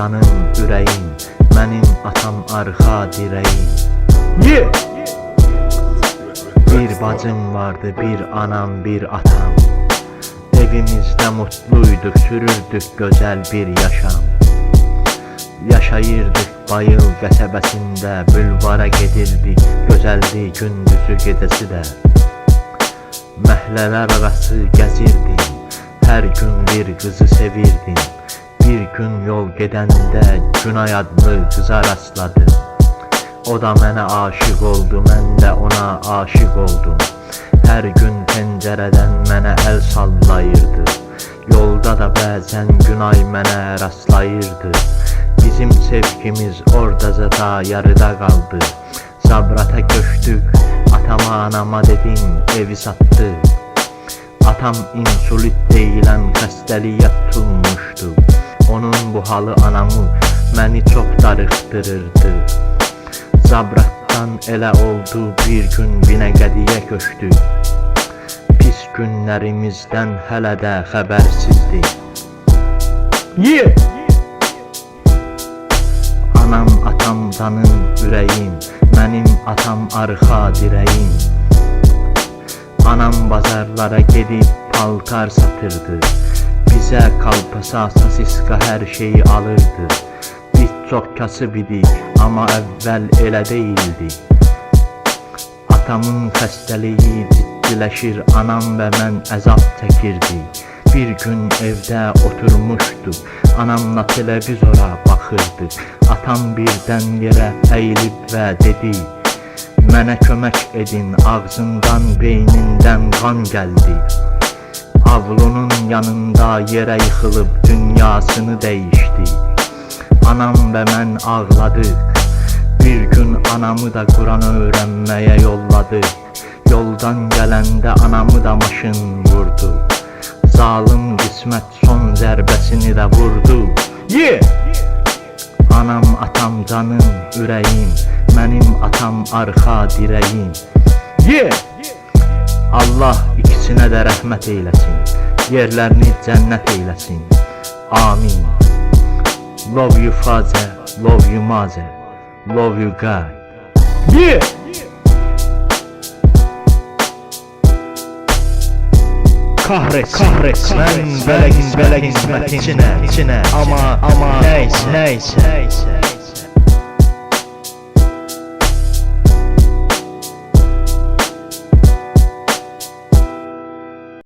canım, ürəyim, mənim atam arxa dirəyim. Bir bacım vardı, bir anam, bir atam. Evimizdə mutluyduq, sürürdük gözəl bir yaşam. Yaşayırdıq Bayıl qəsəbəsində, bülvara gedirdik, gözəldi gündüzü gecəsi də. Məhlələr arası gəzirdim, hər gün bir qızı sevirdim. Bir gün yol gedəndə Günay adlı qıza rastladım. O da mənə aşiq oldu, mən də ona aşiq oldum. Hər gün pəncərədən mənə əl sallayırdı. Yolda da bəzən Günay mənə rastlayırdı. Bizim sevgimiz oradaca da yarıda qaldı. Zabrata köçdük, atama anama dedim, evi satdı. Atam insulit deyilən xəstəliyə tutulmuşdu. Onun bu halı anamı məni çox darıxdırırdı. Zabratdan elə oldu, bir gün Binəqədiyə köçdük. Pis günlərimizdən hələ də xəbərsizdik. Anam, atam, canım, ürəyim, mənim atam arxa dirəyim. Anam bazarlara gedib paltar satırdı. Bizə kalpasa, sasiska hər şeyi alırdı. Biz çox kasıb idik, amma əvvəl elə deyildi. Atamın xəstəliyi ciddiləşir, anam və mən əzab çəkirdik. Bir gün evdə oturmuşduq, anamla televizora baxırdı. Atam birdən yerə əyilib və dedi, mənə kömək edin, ağzından, beynindən qan gəldi. Avlunun yanında yerə yıxılıb dünyasını dəyişdi. Anam və mən ağladıq. Bir gün anamı da Quran öyrənməyə yolladıq. Yoldan gələndə anamı da maşın vurdu. Zalim qismət son zərbəsini də vurdu. Anam, atam, canım, ürəyim, mənim atam arxa dirəyim. Allah ikisinə də rəhmət eyləsin, yerlərini cənnət eyləsin. Amin. Love you father, love you mother, love you God. Kahretsin, mən bələgin hizmətinə, ama neyse.